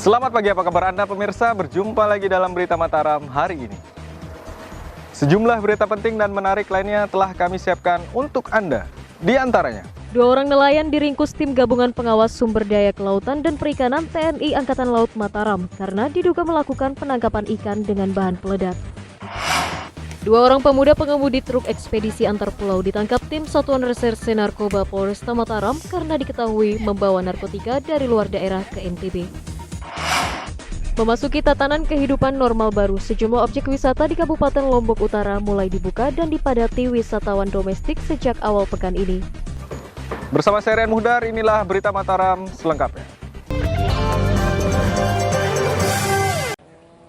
Selamat pagi, apa kabar Anda pemirsa? Berjumpa lagi dalam Berita Mataram hari ini. Sejumlah berita penting dan menarik lainnya telah kami siapkan untuk Anda. Di antaranya, 2 orang nelayan diringkus tim gabungan pengawas sumber daya kelautan dan perikanan TNI Angkatan Laut Mataram karena diduga melakukan penangkapan ikan dengan bahan peledak. 2 orang pemuda pengemudi truk ekspedisi antar pulau ditangkap tim Satuan Reserse Narkoba Polresta Mataram karena diketahui membawa narkotika dari luar daerah ke NTB. Memasuki tatanan kehidupan normal baru, sejumlah objek wisata di Kabupaten Lombok Utara mulai dibuka dan dipadati wisatawan domestik sejak awal pekan ini. bersama saya Rian Muhdar, inilah Berita Mataram selengkapnya.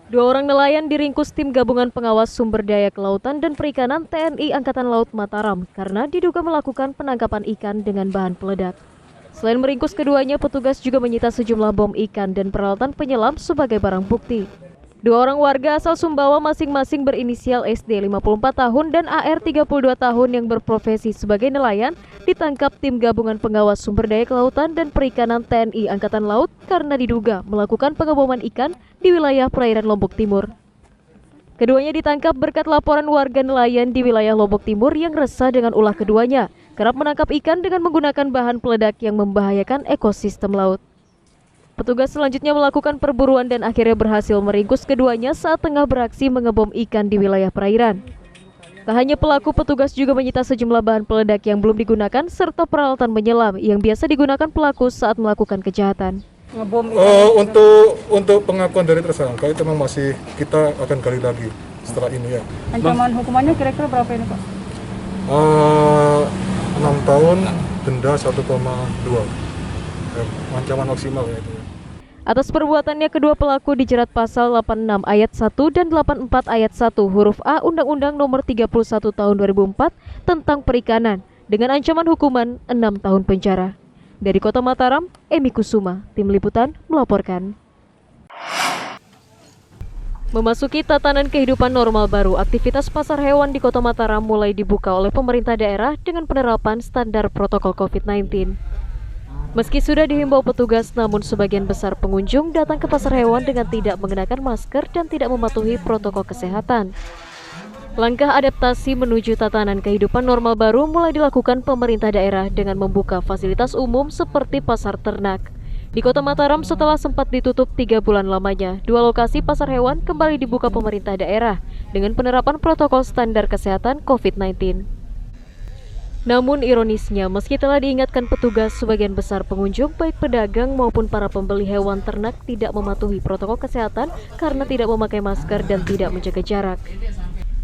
2 orang nelayan diringkus tim gabungan pengawas sumber daya kelautan dan perikanan TNI Angkatan Laut Mataram karena diduga melakukan penangkapan ikan dengan bahan peledak. Selain meringkus keduanya, petugas juga menyita sejumlah bom ikan dan peralatan penyelam sebagai barang bukti. 2 orang warga asal Sumbawa masing-masing berinisial SD 54 tahun dan AR 32 tahun yang berprofesi sebagai nelayan ditangkap tim gabungan pengawas sumber daya kelautan dan perikanan TNI Angkatan Laut karena diduga melakukan pengeboman ikan di wilayah perairan Lombok Timur. Keduanya ditangkap berkat laporan warga nelayan di wilayah Lombok Timur yang resah dengan ulah keduanya kerap menangkap ikan dengan menggunakan bahan peledak yang membahayakan ekosistem laut. Petugas selanjutnya melakukan perburuan dan akhirnya berhasil meringkus keduanya saat tengah beraksi mengebom ikan di wilayah perairan. Tak hanya pelaku, petugas juga menyita sejumlah bahan peledak yang belum digunakan serta peralatan menyelam yang biasa digunakan pelaku saat melakukan kejahatan. Untuk pengakuan dari tersangka itu memang masih kita akan gali lagi setelah ini ya. Ancaman hukumannya kira-kira berapa ini Pak? 6 tahun, denda 1,2. Ancaman maksimal ya itu. Atas perbuatannya, kedua pelaku dijerat pasal 86 ayat 1 dan 84 ayat 1 huruf A Undang-Undang Nomor 31 Tahun 2004 tentang perikanan dengan ancaman hukuman 6 tahun penjara. Dari Kota Mataram, Emi Kusuma, Tim Liputan melaporkan. Memasuki tatanan kehidupan normal baru, aktivitas pasar hewan di Kota Mataram mulai dibuka oleh pemerintah daerah dengan penerapan standar protokol COVID-19. Meski sudah dihimbau petugas, namun sebagian besar pengunjung datang ke pasar hewan dengan tidak mengenakan masker dan tidak mematuhi protokol kesehatan. Langkah adaptasi menuju tatanan kehidupan normal baru mulai dilakukan pemerintah daerah dengan membuka fasilitas umum seperti pasar ternak. Di Kota Mataram, setelah sempat ditutup 3 bulan lamanya, 2 lokasi pasar hewan kembali dibuka pemerintah daerah dengan penerapan protokol standar kesehatan COVID-19. Namun ironisnya, meski telah diingatkan petugas, sebagian besar pengunjung baik pedagang maupun para pembeli hewan ternak tidak mematuhi protokol kesehatan karena tidak memakai masker dan tidak menjaga jarak.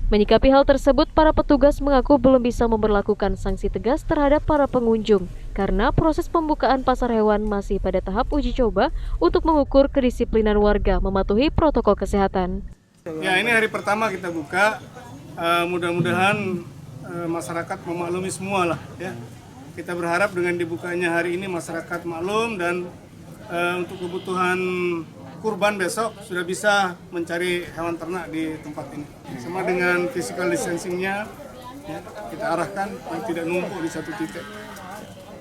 Menyikapi hal tersebut, para petugas mengaku belum bisa memberlakukan sanksi tegas terhadap para pengunjung karena proses pembukaan pasar hewan masih pada tahap uji coba untuk mengukur kedisiplinan warga mematuhi protokol kesehatan. Ya, ini hari pertama kita buka, mudah-mudahan masyarakat memaklumi semua lah ya. Kita berharap dengan dibukanya hari ini masyarakat maklum dan untuk kebutuhan kurban besok sudah bisa mencari hewan ternak di tempat ini. Sama dengan physical distancing-nya ya, kita arahkan tidak numpuk di satu titik.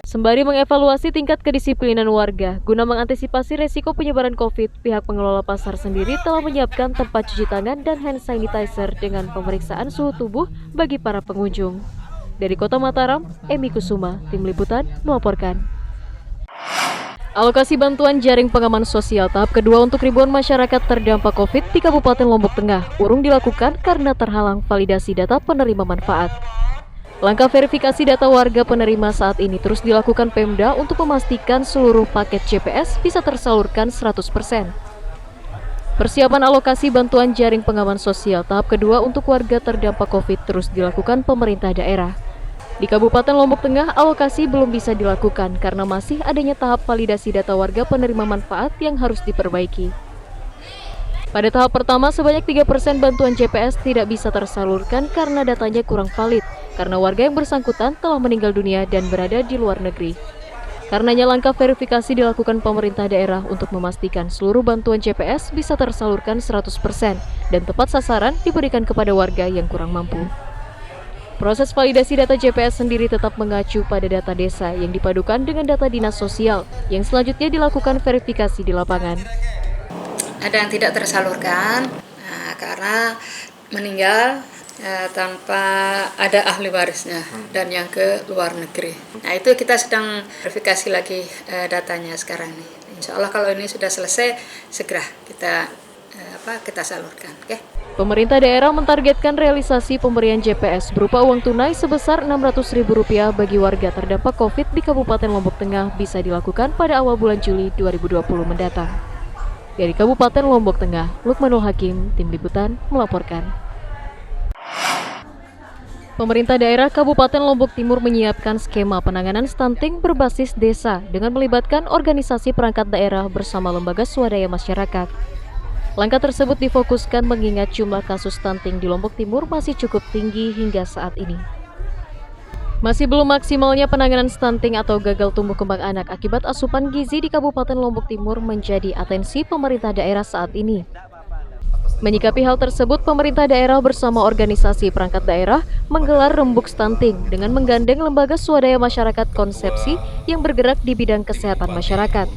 Sembari mengevaluasi tingkat kedisiplinan warga, guna mengantisipasi resiko penyebaran COVID, pihak pengelola pasar sendiri telah menyiapkan tempat cuci tangan dan hand sanitizer dengan pemeriksaan suhu tubuh bagi para pengunjung. Dari Kota Mataram, Emi Kusuma, Tim Liputan melaporkan. Alokasi bantuan jaring pengaman sosial tahap kedua untuk ribuan masyarakat terdampak COVID di Kabupaten Lombok Tengah urung dilakukan karena terhalang validasi data penerima manfaat. Langkah verifikasi data warga penerima saat ini terus dilakukan Pemda untuk memastikan seluruh paket JPS bisa tersalurkan 100%. Persiapan alokasi bantuan jaring pengaman sosial tahap kedua untuk warga terdampak COVID terus dilakukan pemerintah daerah. Di Kabupaten Lombok Tengah, alokasi belum bisa dilakukan karena masih adanya tahap validasi data warga penerima manfaat yang harus diperbaiki. Pada tahap pertama, sebanyak 3% bantuan JPS tidak bisa tersalurkan karena datanya kurang valid, karena warga yang bersangkutan telah meninggal dunia dan berada di luar negeri. Karenanya langkah verifikasi dilakukan pemerintah daerah untuk memastikan seluruh bantuan JPS bisa tersalurkan 100% dan tepat sasaran diberikan kepada warga yang kurang mampu. Proses validasi data JPS sendiri tetap mengacu pada data desa yang dipadukan dengan data dinas sosial yang selanjutnya dilakukan verifikasi di lapangan. ada yang tidak tersalurkan karena meninggal tanpa ada ahli warisnya dan yang ke luar negeri. Nah itu kita sedang verifikasi lagi datanya sekarang nih. Insya Allah kalau ini sudah selesai segera kita salurkan. Okay? Pemerintah daerah mentargetkan realisasi pemberian JPS berupa uang tunai sebesar Rp600.000 bagi warga terdampak COVID di Kabupaten Lombok Tengah bisa dilakukan pada awal bulan Juli 2020 mendatang. Dari Kabupaten Lombok Tengah, Lukmanul Hakim, Tim Liputan, melaporkan. Pemerintah daerah Kabupaten Lombok Timur menyiapkan skema penanganan stunting berbasis desa dengan melibatkan organisasi perangkat daerah bersama lembaga swadaya masyarakat. Langkah tersebut difokuskan mengingat jumlah kasus stunting di Lombok Timur masih cukup tinggi hingga saat ini. Masih belum maksimalnya penanganan stunting atau gagal tumbuh kembang anak akibat asupan gizi di Kabupaten Lombok Timur menjadi atensi pemerintah daerah saat ini. Menyikapi hal tersebut, pemerintah daerah bersama organisasi perangkat daerah menggelar rembuk stunting dengan menggandeng lembaga swadaya masyarakat konsepsi yang bergerak di bidang kesehatan masyarakat.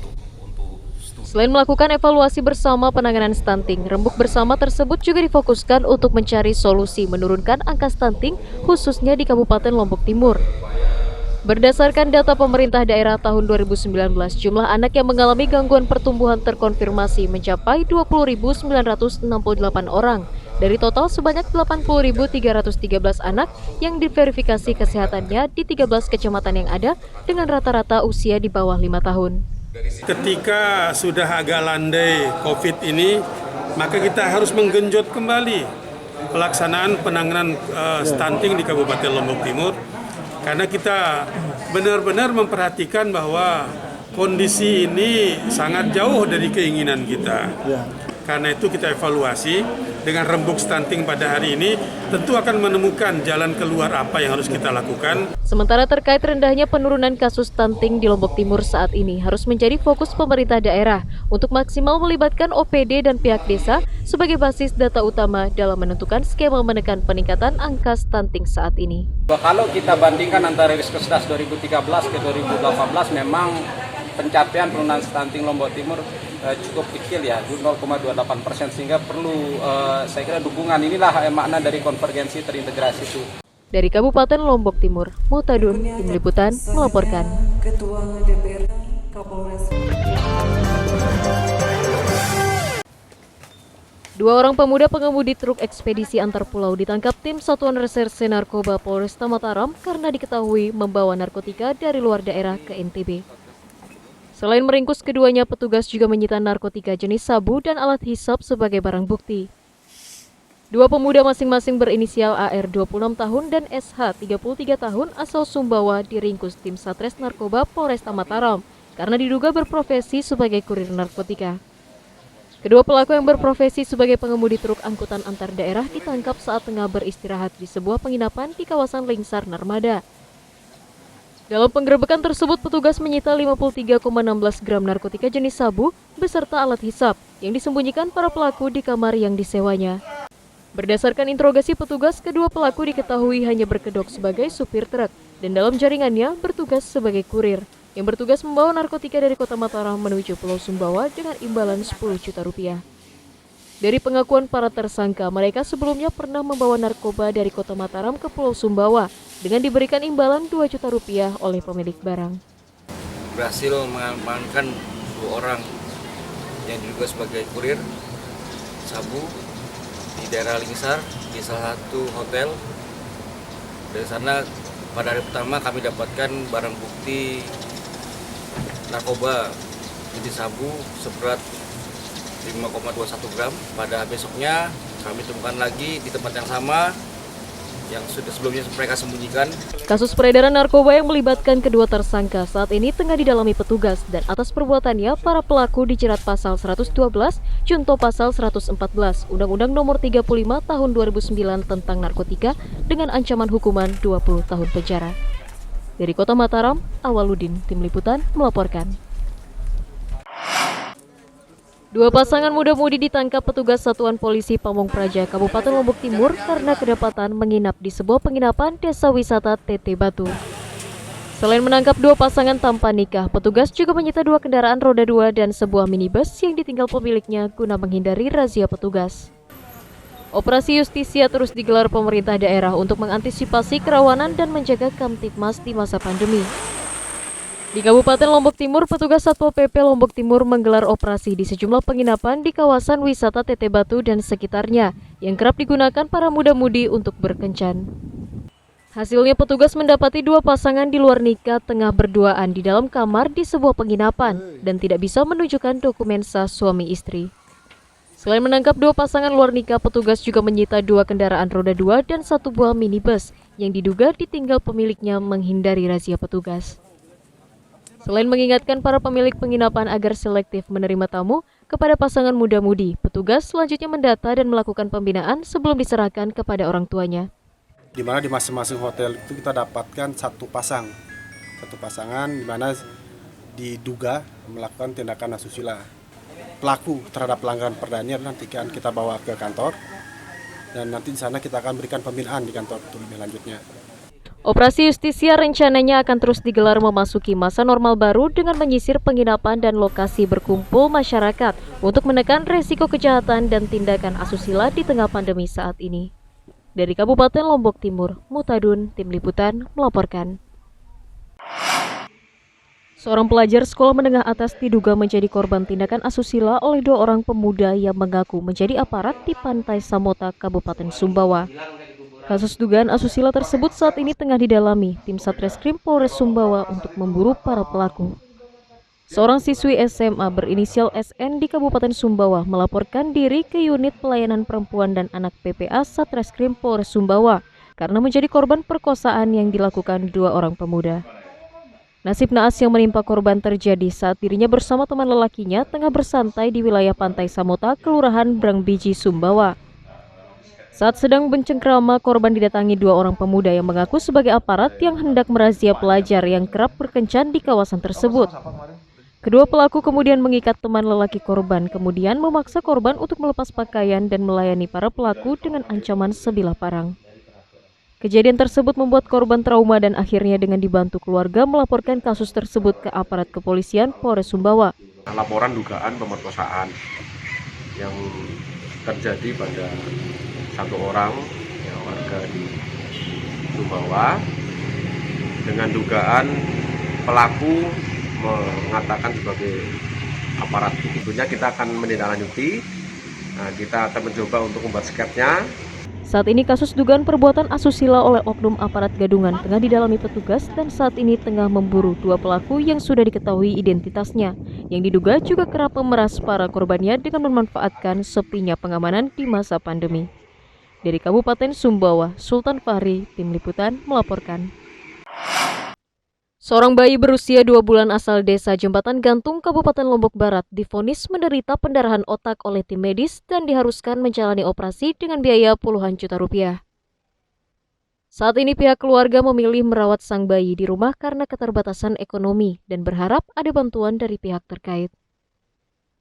Selain melakukan evaluasi bersama penanganan stunting, rembuk bersama tersebut juga difokuskan untuk mencari solusi menurunkan angka stunting khususnya di Kabupaten Lombok Timur. Berdasarkan data pemerintah daerah tahun 2019, jumlah anak yang mengalami gangguan pertumbuhan terkonfirmasi mencapai 20.968 orang. Dari total sebanyak 80.313 anak yang diverifikasi kesehatannya di 13 kecamatan yang ada dengan rata-rata usia di bawah 5 tahun. Ketika sudah agak landai COVID ini, maka kita harus menggenjot kembali pelaksanaan penanganan stunting di Kabupaten Lombok Timur. Karena kita benar-benar memperhatikan bahwa kondisi ini sangat jauh dari keinginan kita. Karena itu kita evaluasi dengan rembuk stunting pada hari ini tentu akan menemukan jalan keluar apa yang harus kita lakukan. Sementara terkait rendahnya penurunan kasus stunting di Lombok Timur saat ini harus menjadi fokus pemerintah daerah untuk maksimal melibatkan OPD dan pihak desa sebagai basis data utama dalam menentukan skema menekan peningkatan angka stunting saat ini. Kalau kita bandingkan antara Riskesdas 2013 ke 2018 memang pencapaian penurunan stunting Lombok Timur cukup kecil ya, 0,28%, sehingga perlu saya kira dukungan inilah makna dari konvergensi terintegrasi itu. Dari Kabupaten Lombok Timur, Muhtadun, Tim Liputan melaporkan. Ketua DPR Kapolres. 2 orang pemuda pengemudi truk ekspedisi antar pulau ditangkap tim Satuan Reserse Narkoba Polresta Mataram karena diketahui membawa narkotika dari luar daerah ke NTB. Selain meringkus keduanya, petugas juga menyita narkotika jenis sabu dan alat hisap sebagai barang bukti. 2 pemuda masing-masing berinisial AR 26 tahun dan SH 33 tahun asal Sumbawa diringkus tim Satres Narkoba Polresta Mataram karena diduga berprofesi sebagai kurir narkotika. Kedua pelaku yang berprofesi sebagai pengemudi truk angkutan antar daerah ditangkap saat tengah beristirahat di sebuah penginapan di kawasan Lingsar Narmada. Dalam penggerebekan tersebut, petugas menyita 53,16 gram narkotika jenis sabu beserta alat hisap yang disembunyikan para pelaku di kamar yang disewanya. Berdasarkan interogasi petugas, kedua pelaku diketahui hanya berkedok sebagai supir truk dan dalam jaringannya bertugas sebagai kurir yang bertugas membawa narkotika dari Kota Mataram menuju Pulau Sumbawa dengan imbalan 10 juta rupiah. Dari pengakuan para tersangka, mereka sebelumnya pernah membawa narkoba dari Kota Mataram ke Pulau Sumbawa dengan diberikan imbalan 2 juta rupiah oleh pemilik barang. Berhasil mengamankan 2 orang yang diduga sebagai kurir sabu di daerah Lingsar di salah satu hotel. Dari sana pada hari pertama kami dapatkan barang bukti narkoba jenis sabu seberat 5,21 gram. Pada besoknya kami temukan lagi di tempat yang sama yang sudah sebelumnya mereka sembunyikan. Kasus peredaran narkoba yang melibatkan kedua tersangka saat ini tengah didalami petugas dan atas perbuatannya para pelaku dijerat pasal 112 junto pasal 114 Undang-Undang Nomor 35 Tahun 2009 tentang narkotika dengan ancaman hukuman 20 tahun penjara. Dari Kota Mataram, Awaludin, Tim Liputan melaporkan. 2 pasangan muda-mudi ditangkap petugas Satuan Polisi Pamong Praja, Kabupaten Lombok Timur karena kedapatan menginap di sebuah penginapan Desa Wisata TT Batu. Selain menangkap 2 pasangan tanpa nikah, petugas juga menyita 2 kendaraan roda 2 dan sebuah minibus yang ditinggal pemiliknya guna menghindari razia petugas. Operasi Justisia terus digelar pemerintah daerah untuk mengantisipasi kerawanan dan menjaga Kamtibmas di masa pandemi. Di Kabupaten Lombok Timur, petugas Satpol PP Lombok Timur menggelar operasi di sejumlah penginapan di kawasan wisata Teteh Batu dan sekitarnya yang kerap digunakan para muda-mudi untuk berkencan. Hasilnya petugas mendapati 2 pasangan di luar nikah tengah berduaan di dalam kamar di sebuah penginapan dan tidak bisa menunjukkan dokumen sah suami istri. Selain menangkap 2 pasangan luar nikah, petugas juga menyita 2 kendaraan roda 2 dan 1 buah minibus yang diduga ditinggal pemiliknya menghindari razia petugas. Selain mengingatkan para pemilik penginapan agar selektif menerima tamu, kepada pasangan muda-mudi, petugas selanjutnya mendata dan melakukan pembinaan sebelum diserahkan kepada orang tuanya. Di mana di masing-masing hotel itu kita dapatkan satu pasangan di mana diduga melakukan tindakan asusila. Pelaku terhadap pelanggaran perdana nanti kan kita bawa ke kantor dan nanti di sana kita akan berikan pembinaan di kantor untuk lebih lanjutnya. Operasi Justisia rencananya akan terus digelar memasuki masa normal baru dengan menyisir penginapan dan lokasi berkumpul masyarakat untuk menekan resiko kejahatan dan tindakan asusila di tengah pandemi saat ini. Dari Kabupaten Lombok Timur, Mutadun, Tim Liputan, melaporkan. Seorang pelajar sekolah menengah atas diduga menjadi korban tindakan asusila oleh 2 orang pemuda yang mengaku menjadi aparat di Pantai Samota, Kabupaten Sumbawa. Kasus dugaan asusila tersebut saat ini tengah didalami tim Satreskrim Polres Sumbawa untuk memburu para pelaku. Seorang siswi SMA berinisial SN di Kabupaten Sumbawa melaporkan diri ke unit pelayanan perempuan dan anak PPA Satreskrim Polres Sumbawa karena menjadi korban perkosaan yang dilakukan 2 orang pemuda. Nasib naas yang menimpa korban terjadi saat dirinya bersama teman lelakinya tengah bersantai di wilayah Pantai Samota, Kelurahan Brangbiji, Sumbawa. Saat sedang bercengkrama, korban didatangi 2 orang pemuda yang mengaku sebagai aparat yang hendak merazia pelajar yang kerap berkencan di kawasan tersebut. Kedua pelaku kemudian mengikat teman lelaki korban, kemudian memaksa korban untuk melepas pakaian dan melayani para pelaku dengan ancaman sebilah parang. Kejadian tersebut membuat korban trauma dan akhirnya dengan dibantu keluarga melaporkan kasus tersebut ke aparat kepolisian Polres Sumbawa. Laporan dugaan pemerkosaan yang terjadi pada 1 orang yang warga di Sumbawa dengan dugaan pelaku mengatakan sebagai aparat. Tentunya kita akan menindaklanjuti. Kita akan mencoba untuk membuat skepnya. Saat ini kasus dugaan perbuatan asusila oleh oknum aparat gadungan tengah didalami petugas dan saat ini tengah memburu 2 pelaku yang sudah diketahui identitasnya, yang diduga juga kerap memeras para korbannya dengan memanfaatkan sepinya pengamanan di masa pandemi. Dari Kabupaten Sumbawa, Sultan Fahri, Tim Liputan, melaporkan. Seorang bayi berusia 2 bulan asal desa Jembatan Gantung, Kabupaten Lombok Barat, divonis menderita pendarahan otak oleh tim medis dan diharuskan menjalani operasi dengan biaya puluhan juta rupiah. Saat ini pihak keluarga memilih merawat sang bayi di rumah karena keterbatasan ekonomi dan berharap ada bantuan dari pihak terkait.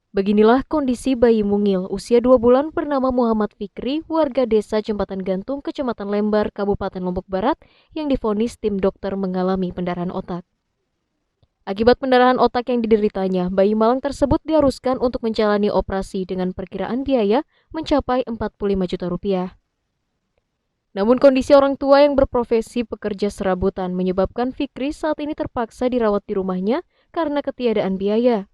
Beginilah kondisi bayi mungil usia 2 bulan bernama Muhammad Fikri, warga desa Jembatan Gantung, Kecamatan Lembar, Kabupaten Lombok Barat, yang divonis tim dokter mengalami pendarahan otak. Akibat pendarahan otak yang dideritanya, bayi malang tersebut diharuskan untuk menjalani operasi dengan perkiraan biaya mencapai 45 juta rupiah. Namun kondisi orang tua yang berprofesi pekerja serabutan menyebabkan Fikri saat ini terpaksa dirawat di rumahnya karena ketiadaan biaya.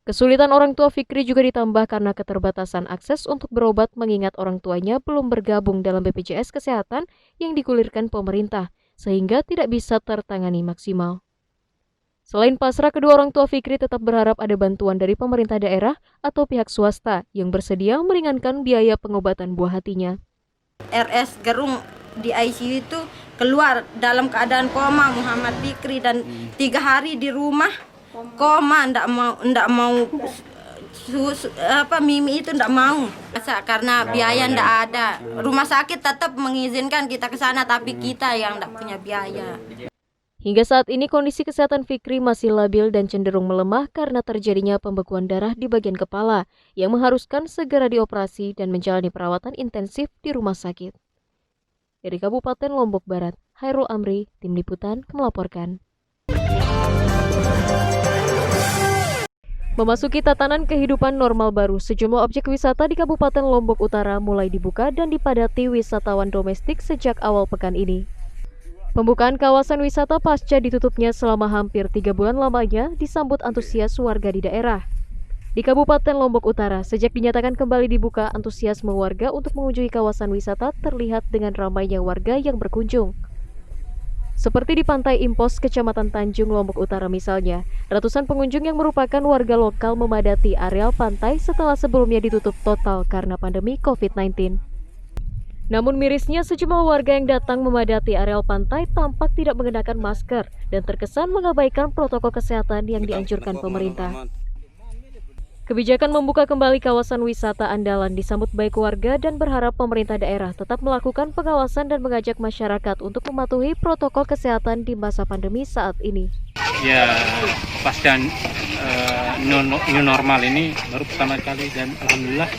Kesulitan orang tua Fikri juga ditambah karena keterbatasan akses untuk berobat mengingat orang tuanya belum bergabung dalam BPJS Kesehatan yang digulirkan pemerintah, sehingga tidak bisa tertangani maksimal. Selain pasrah, kedua orang tua Fikri tetap berharap ada bantuan dari pemerintah daerah atau pihak swasta yang bersedia meringankan biaya pengobatan buah hatinya. RS Gerung di ICU itu keluar dalam keadaan koma Muhammad Fikri dan 3 hari di rumah koma, ndak mau Mimi itu ndak mau karena biaya ndak ada. Rumah sakit tetap mengizinkan kita ke sana tapi kita yang ndak punya biaya. Hingga saat ini kondisi kesehatan Fikri masih labil dan cenderung melemah karena terjadinya pembekuan darah di bagian kepala yang mengharuskan segera dioperasi dan menjalani perawatan intensif di rumah sakit. Dari Kabupaten Lombok Barat, Hairul Amri, Tim Liputan, melaporkan. Memasuki tatanan kehidupan normal baru, sejumlah objek wisata di Kabupaten Lombok Utara mulai dibuka dan dipadati wisatawan domestik sejak awal pekan ini. Pembukaan kawasan wisata pasca ditutupnya selama hampir 3 bulan lamanya disambut antusias warga di daerah. Di Kabupaten Lombok Utara, sejak dinyatakan kembali dibuka, antusiasme warga untuk mengunjungi kawasan wisata terlihat dengan ramainya warga yang berkunjung. Seperti di Pantai Impos, Kecamatan Tanjung, Lombok Utara misalnya, ratusan pengunjung yang merupakan warga lokal memadati areal pantai setelah sebelumnya ditutup total karena pandemi COVID-19. Namun mirisnya, sejumlah warga yang datang memadati areal pantai tampak tidak mengenakan masker dan terkesan mengabaikan protokol kesehatan yang dianjurkan pemerintah. Kebijakan membuka kembali kawasan wisata andalan disambut baik warga dan berharap pemerintah daerah tetap melakukan pengawasan dan mengajak masyarakat untuk mematuhi protokol kesehatan di masa pandemi saat ini. Ya, kepastian new normal ini baru pertama kali dan alhamdulillah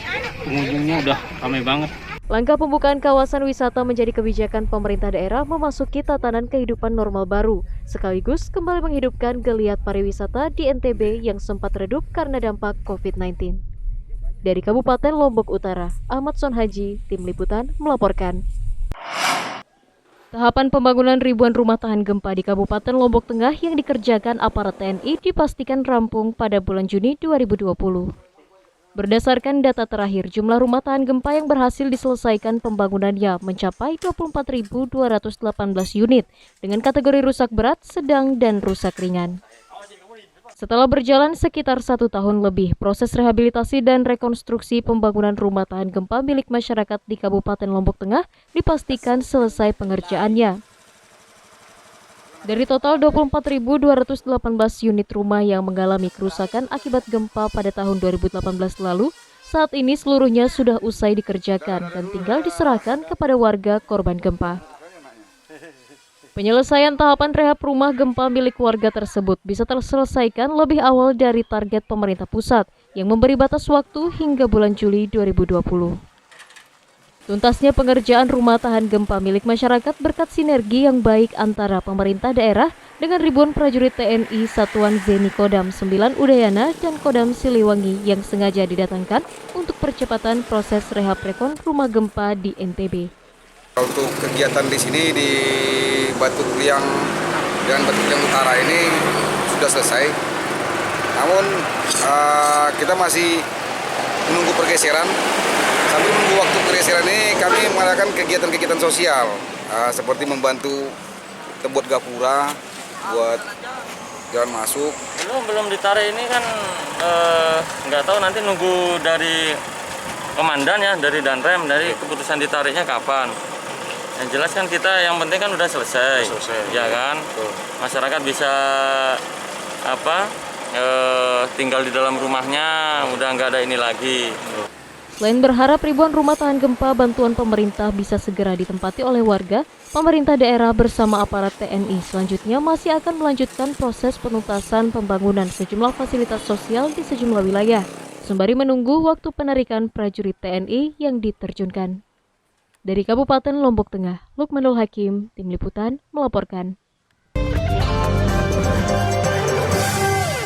pengunjungnya udah ramai banget. Langkah pembukaan kawasan wisata menjadi kebijakan pemerintah daerah memasuki tatanan kehidupan normal baru, sekaligus kembali menghidupkan geliat pariwisata di NTB yang sempat redup karena dampak COVID-19. Dari Kabupaten Lombok Utara, Ahmad Sonhaji, Tim Liputan, melaporkan. Tahapan pembangunan ribuan rumah tahan gempa di Kabupaten Lombok Tengah yang dikerjakan aparat TNI dipastikan rampung pada bulan Juni 2020. Berdasarkan data terakhir, jumlah rumah tahan gempa yang berhasil diselesaikan pembangunannya mencapai 24.218 unit dengan kategori rusak berat, sedang, dan rusak ringan. Setelah berjalan sekitar 1 tahun lebih, proses rehabilitasi dan rekonstruksi pembangunan rumah tahan gempa milik masyarakat di Kabupaten Lombok Tengah dipastikan selesai pengerjaannya. Dari total 24.218 unit rumah yang mengalami kerusakan akibat gempa pada tahun 2018 lalu, saat ini seluruhnya sudah usai dikerjakan dan tinggal diserahkan kepada warga korban gempa. Penyelesaian tahapan rehab rumah gempa milik warga tersebut bisa terselesaikan lebih awal dari target pemerintah pusat yang memberi batas waktu hingga bulan Juli 2020. Tuntasnya pengerjaan rumah tahan gempa milik masyarakat berkat sinergi yang baik antara pemerintah daerah dengan ribuan prajurit TNI Satuan Zeni Kodam 9 Udayana dan Kodam Siliwangi yang sengaja didatangkan untuk percepatan proses rehab rekon rumah gempa di NTB. Untuk kegiatan di sini di Batu Liang dan Batu Liang Utara ini sudah selesai. Namun kita masih menunggu pergeseran. Sambil menunggu waktu pergeseran ini kami mengadakan kegiatan-kegiatan sosial seperti membantu kita buat gapura, buat jalan masuk. Belum ditarik ini kan nggak tahu nanti nunggu dari komandan ya, dari Danrem, dari keputusan ditariknya kapan. Yang jelas kan kita yang penting kan udah selesai ya kan. Masyarakat bisa tinggal di dalam rumahnya, udah nggak ada ini lagi. Selain berharap ribuan rumah tahan gempa bantuan pemerintah bisa segera ditempati oleh warga, pemerintah daerah bersama aparat TNI selanjutnya masih akan melanjutkan proses penuntasan pembangunan sejumlah fasilitas sosial di sejumlah wilayah, sembari menunggu waktu penarikan prajurit TNI yang diterjunkan. Dari Kabupaten Lombok Tengah, Lukmanul Hakim, Tim Liputan, melaporkan.